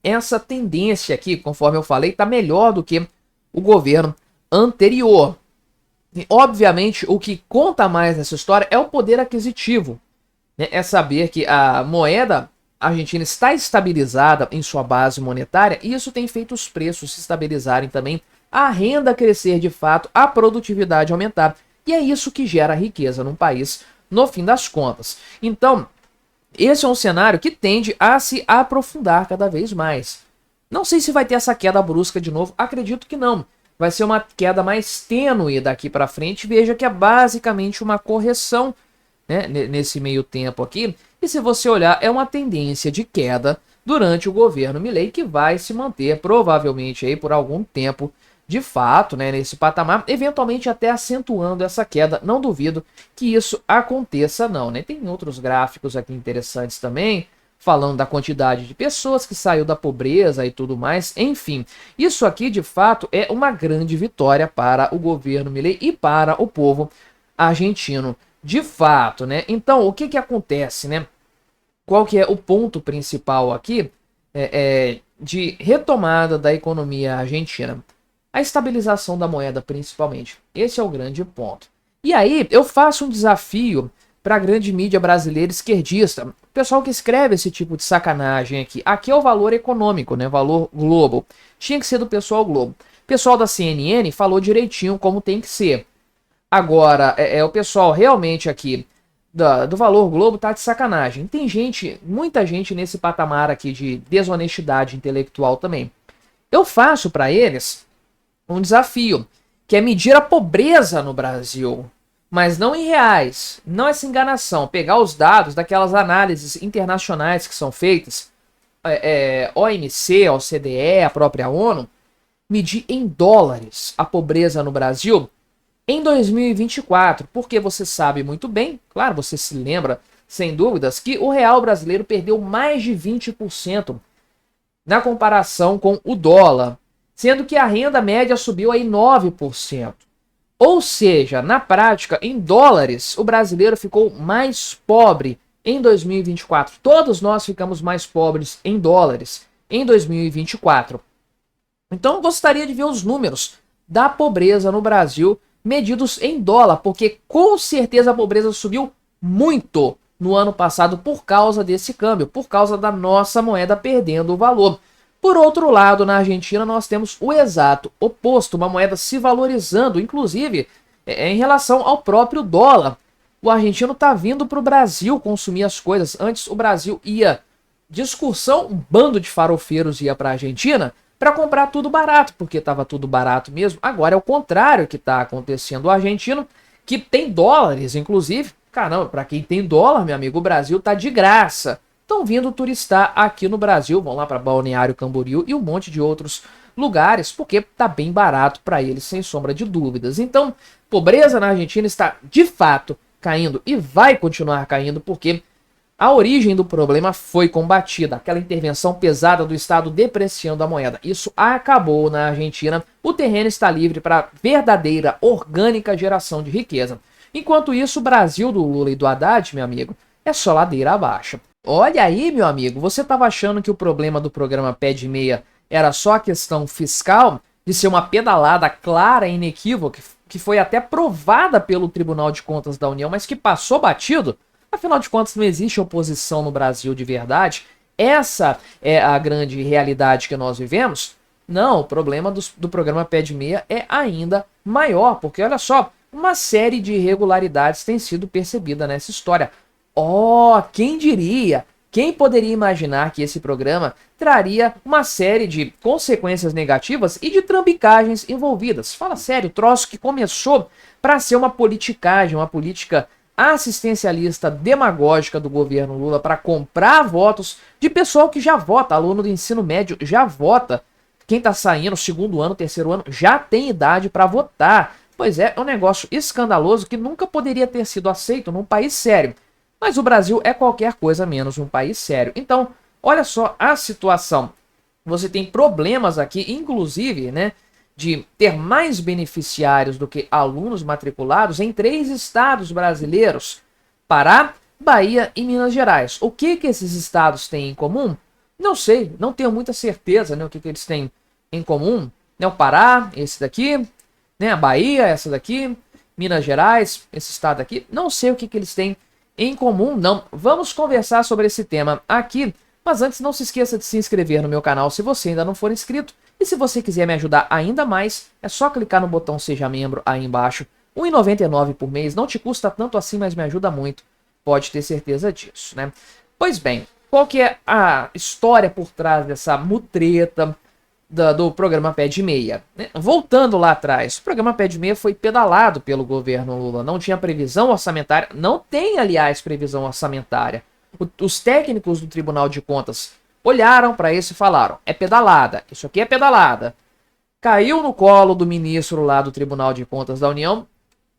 essa tendência aqui, conforme eu falei, está melhor do que o governo anterior. E, obviamente, o que conta mais nessa história é o poder aquisitivo, né? É saber que a moeda argentina está estabilizada em sua base monetária e isso tem feito os preços se estabilizarem também, a renda crescer de fato, a produtividade aumentar. E é isso que gera riqueza num país, no fim das contas. Então, esse é um cenário que tende a se aprofundar cada vez mais. Não sei se vai ter essa queda brusca de novo, acredito que não. Vai ser uma queda mais tênue daqui para frente. Veja que é basicamente uma correção, né, nesse meio tempo aqui. E se você olhar, é uma tendência de queda durante o governo Milei que vai se manter provavelmente aí por algum tempo de fato, né, nesse patamar, eventualmente até acentuando essa queda. Não duvido que isso aconteça não, né? Tem outros gráficos aqui interessantes também, falando da quantidade de pessoas que saiu da pobreza e tudo mais. Enfim, isso aqui de fato é uma grande vitória para o governo Milei e para o povo argentino, de fato, né? Então, o que que acontece, né? Qual que é o ponto principal aqui de retomada da economia argentina? A estabilização da moeda, principalmente. Esse é o grande ponto. E aí, eu faço um desafio para a grande mídia brasileira esquerdista. O pessoal que escreve esse tipo de sacanagem aqui. Aqui é o valor econômico, né? Valor Globo. Tinha que ser do pessoal Globo. O pessoal da CNN falou direitinho como tem que ser. Agora, o pessoal realmente aqui do Valor Globo tá de sacanagem. Tem gente, muita gente nesse patamar aqui de desonestidade intelectual também. Eu faço para eles um desafio, que é medir a pobreza no Brasil, mas não em reais, não essa enganação, pegar os dados daquelas análises internacionais que são feitas, OMC, OCDE, a própria ONU, medir em dólares a pobreza no Brasil em 2024, porque você sabe muito bem, claro, você se lembra, sem dúvidas, que o real brasileiro perdeu mais de 20% na comparação com o dólar, sendo que a renda média subiu aí 9%. Ou seja, na prática, em dólares, o brasileiro ficou mais pobre em 2024. Todos nós ficamos mais pobres em dólares em 2024. Então eu gostaria de ver os números da pobreza no Brasil medidos em dólar, porque com certeza a pobreza subiu muito no ano passado por causa desse câmbio, por causa da nossa moeda perdendo o valor. Por outro lado, na Argentina nós temos o exato oposto, uma moeda se valorizando, inclusive em relação ao próprio dólar. O argentino está vindo para o Brasil consumir as coisas. Antes o Brasil ia de excursão, um bando de farofeiros ia para a Argentina para comprar tudo barato, porque estava tudo barato mesmo. Agora é o contrário que está acontecendo. O argentino, que tem dólares, inclusive, caramba, para quem tem dólar, meu amigo, o Brasil tá de graça. Estão vindo turistar aqui no Brasil, vão lá para Balneário Camboriú e um monte de outros lugares, porque tá bem barato para eles, sem sombra de dúvidas. Então, pobreza na Argentina está de fato caindo e vai continuar caindo, porque a origem do problema foi combatida, aquela intervenção pesada do Estado depreciando a moeda. Isso acabou na Argentina, o terreno está livre para verdadeira, orgânica geração de riqueza. Enquanto isso, o Brasil do Lula e do Haddad, meu amigo, é só ladeira abaixo. Olha aí, meu amigo, você estava achando que o problema do programa Pé de Meia era só a questão fiscal, de ser uma pedalada clara e inequívoca, que foi até provada pelo Tribunal de Contas da União, mas que passou batido? Afinal de contas, não existe oposição no Brasil de verdade. Essa é a grande realidade que nós vivemos. Não, o problema do programa Pé de Meia é ainda maior, porque olha só, uma série de irregularidades tem sido percebida nessa história. Oh, quem diria? Quem poderia imaginar que esse programa traria uma série de consequências negativas e de trambicagens envolvidas? Fala sério, troço que começou para ser uma politicagem, uma política assistencialista demagógica do governo Lula para comprar votos de pessoal que já vota, aluno do ensino médio já vota. Quem está saindo, segundo ano, terceiro ano, já tem idade para votar. Pois é um negócio escandaloso que nunca poderia ter sido aceito num país sério. Mas o Brasil é qualquer coisa menos um país sério. Então, olha só a situação. Você tem problemas aqui, inclusive, né, de ter mais beneficiários do que alunos matriculados em 3 estados brasileiros: Pará, Bahia e Minas Gerais. O que esses estados têm em comum? Não sei, não tenho muita certeza, né, o que eles têm em comum. Né, o Pará, esse daqui, né, a Bahia, essa daqui, Minas Gerais, esse estado aqui. Não sei o que eles têm em comum, não. Vamos conversar sobre esse tema aqui, mas antes não se esqueça de se inscrever no meu canal se você ainda não for inscrito. E se você quiser me ajudar ainda mais, é só clicar no botão Seja Membro aí embaixo. R$ 1,99 por mês, não te custa tanto assim, mas me ajuda muito. Pode ter certeza disso, né? Pois bem, qual que é a história por trás dessa mutreta do programa Pé de Meia? Voltando lá atrás, o programa Pé de Meia foi pedalado pelo governo Lula. Não tinha previsão orçamentária, não tem, aliás, previsão orçamentária. Os técnicos do Tribunal de Contas olharam para isso e falaram: é pedalada, isso aqui é pedalada. Caiu no colo do ministro lá do Tribunal de Contas da União,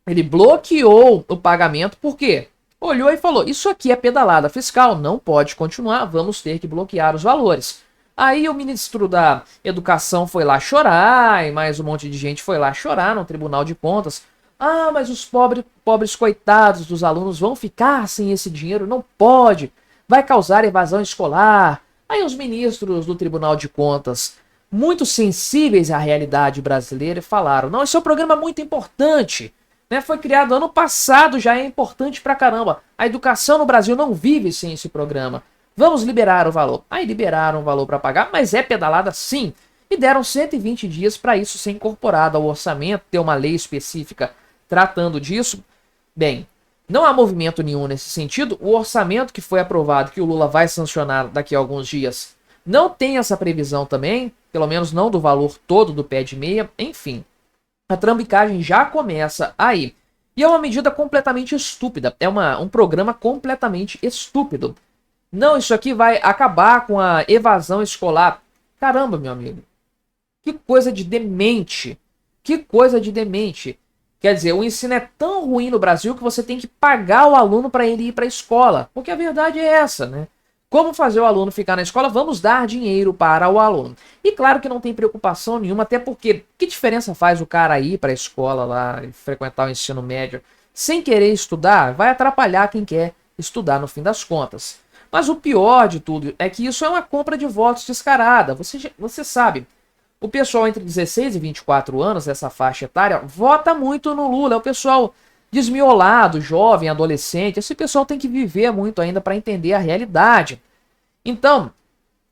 ele bloqueou o pagamento, por quê? Olhou e falou: isso aqui é pedalada fiscal, não pode continuar, vamos ter que bloquear os valores. Aí o ministro da Educação foi lá chorar, e mais um monte de gente foi lá chorar no Tribunal de Contas. Ah, mas os pobres coitados dos alunos vão ficar sem esse dinheiro, não pode, vai causar evasão escolar. Aí os ministros do Tribunal de Contas, muito sensíveis à realidade brasileira, falaram: não, esse é um programa muito importante, né? Foi criado ano passado, já é importante pra caramba. A educação no Brasil não vive sem esse programa. Vamos liberar o valor. Aí liberaram o valor para pagar, mas é pedalada sim. E deram 120 dias para isso ser incorporado ao orçamento, ter uma lei específica tratando disso. Bem, não há movimento nenhum nesse sentido. O orçamento que foi aprovado, que o Lula vai sancionar daqui a alguns dias, não tem essa previsão também, pelo menos não do valor todo do Pé de Meia. Enfim, a trambicagem já começa aí. E é uma medida completamente estúpida. É um programa completamente estúpido. Não, isso aqui vai acabar com a evasão escolar. Caramba, meu amigo. Que coisa de demente. Que coisa de demente. Quer dizer, o ensino é tão ruim no Brasil que você tem que pagar o aluno para ele ir para a escola. Porque a verdade é essa, né? Como fazer o aluno ficar na escola? Vamos dar dinheiro para o aluno. E claro que não tem preocupação nenhuma, até porque que diferença faz o cara ir para a escola lá e frequentar o ensino médio sem querer estudar? Vai atrapalhar quem quer estudar no fim das contas. Mas o pior de tudo é que isso é uma compra de votos descarada. Você sabe, o pessoal entre 16 e 24 anos, essa faixa etária, vota muito no Lula. É o pessoal desmiolado, jovem, adolescente. Esse pessoal tem que viver muito ainda para entender a realidade. Então,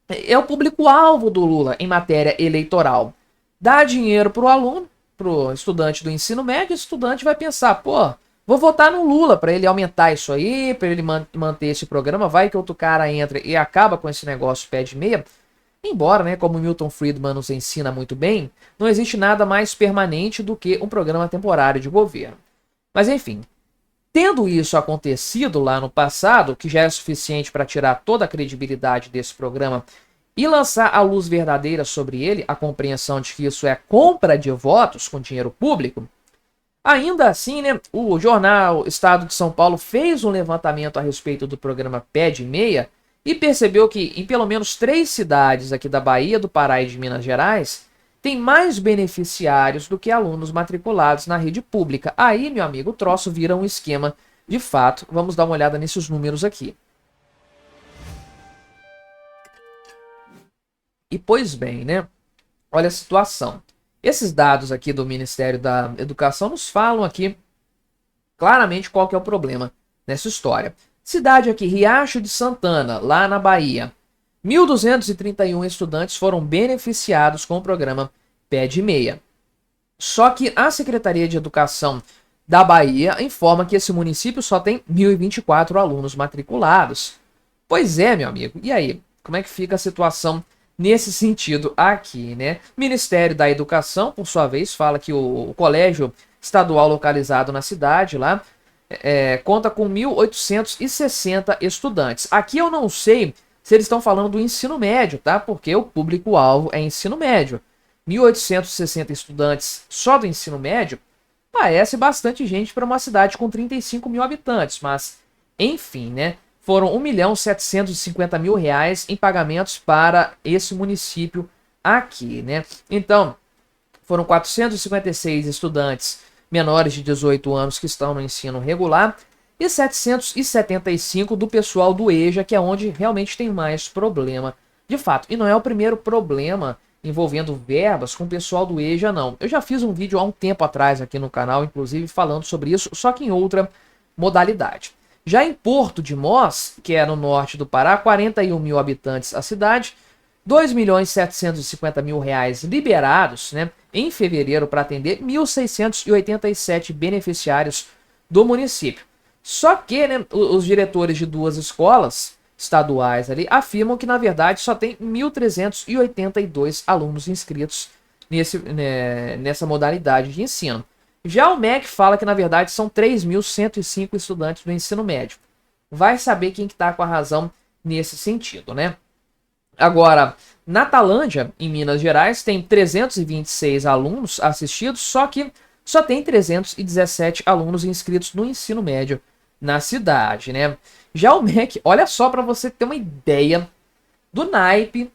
é o público-alvo do Lula em matéria eleitoral. Dá dinheiro para o aluno, para o estudante do ensino médio, o estudante vai pensar, pô, vou votar no Lula para ele aumentar isso aí, para ele manter esse programa, vai que outro cara entra e acaba com esse negócio pé de meia. Embora, né, como Milton Friedman nos ensina muito bem, não existe nada mais permanente do que um programa temporário de governo. Mas enfim, tendo isso acontecido lá no passado, que já é suficiente para tirar toda a credibilidade desse programa e lançar a luz verdadeira sobre ele, a compreensão de que isso é compra de votos com dinheiro público, ainda assim, né, o jornal Estado de São Paulo fez um levantamento a respeito do programa Pé de Meia e percebeu que em pelo menos 3 cidades aqui da Bahia, do Pará e de Minas Gerais, tem mais beneficiários do que alunos matriculados na rede pública. Aí, meu amigo, o troço vira um esquema de fato. Vamos dar uma olhada nesses números aqui. E pois bem, né? Olha a situação. Esses dados aqui do Ministério da Educação nos falam aqui claramente qual que é o problema nessa história. Cidade aqui, Riacho de Santana, lá na Bahia. 1.231 estudantes foram beneficiados com o programa Pé de Meia. Só que a Secretaria de Educação da Bahia informa que esse município só tem 1.024 alunos matriculados. Pois é, meu amigo. E aí? Como é que fica a situação nesse sentido aqui, né? Ministério da Educação, por sua vez, fala que o colégio estadual localizado na cidade lá conta com 1.860 estudantes. Aqui eu não sei se eles estão falando do ensino médio, tá? Porque o público-alvo é ensino médio. 1.860 estudantes só do ensino médio parece bastante gente para uma cidade com 35 mil habitantes, mas, enfim, né? Foram R$ 1.750.000 em pagamentos para esse município aqui, né? Então, foram 456 estudantes menores de 18 anos que estão no ensino regular e 775 do pessoal do EJA, que é onde realmente tem mais problema, de fato. E não é o primeiro problema envolvendo verbas com o pessoal do EJA, não. Eu já fiz um vídeo há um tempo atrás aqui no canal, inclusive, falando sobre isso, só que em outra modalidade. Já em Porto de Mós, que é no norte do Pará, 41 mil habitantes a cidade, R$ 2.750.000 liberados, né, em fevereiro para atender 1.687 beneficiários do município. Só que, né, os diretores de 2 escolas estaduais ali afirmam que, na verdade, só tem 1.382 alunos inscritos nessa modalidade de ensino. Já o MEC fala que, na verdade, são 3.105 estudantes do ensino médio. Vai saber quem que está com a razão nesse sentido, né? Agora, na Tailândia, em Minas Gerais, tem 326 alunos assistidos, só que só tem 317 alunos inscritos no ensino médio na cidade, né? Já o MEC, olha só para você ter uma ideia do naipe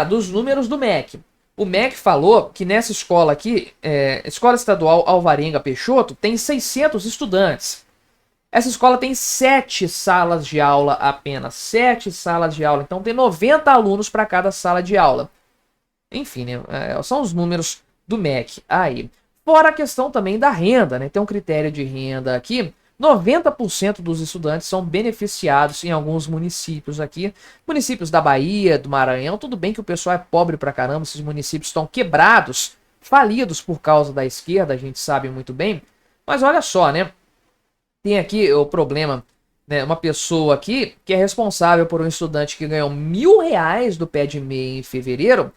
dos números do MEC. O MEC falou que nessa escola aqui, Escola Estadual Alvarenga Peixoto, tem 600 estudantes. Essa escola tem 7 salas de aula apenas. 7 salas de aula. Então tem 90 alunos para cada sala de aula. Enfim, né? São os números do MEC aí. Fora a questão também da renda, né? Tem um critério de renda aqui. 90% dos estudantes são beneficiados em alguns municípios aqui. Municípios da Bahia, do Maranhão. Tudo bem que o pessoal é pobre pra caramba. Esses municípios estão quebrados, falidos por causa da esquerda. A gente sabe muito bem. Mas olha só, né? Tem aqui o problema, né? Uma pessoa aqui que é responsável por um estudante que ganhou R$ 1.000 do pé de meia em fevereiro.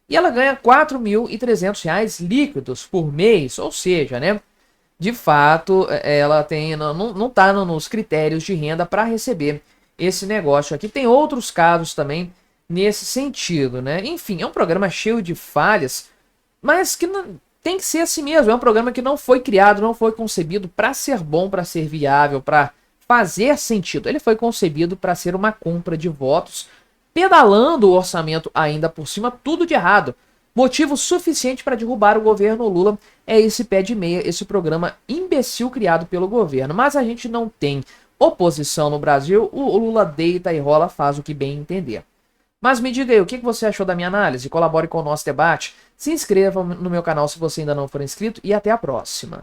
E ela ganha R$ 4.300 líquidos por mês. Ou seja, né? De fato, ela não está nos critérios de renda para receber esse negócio aqui. Tem outros casos também nesse sentido, né? Enfim, é um programa cheio de falhas, mas que não, tem que ser assim mesmo. É um programa que não foi criado, não foi concebido para ser bom, para ser viável, para fazer sentido. Ele foi concebido para ser uma compra de votos, pedalando o orçamento ainda por cima, tudo de errado. Motivo suficiente para derrubar o governo Lula é esse pé de meia, esse programa imbecil criado pelo governo. Mas a gente não tem oposição no Brasil, o Lula deita e rola, faz o que bem entender. Mas me diga aí, o que você achou da minha análise? Colabore com o nosso debate, se inscreva no meu canal se você ainda não for inscrito e até a próxima.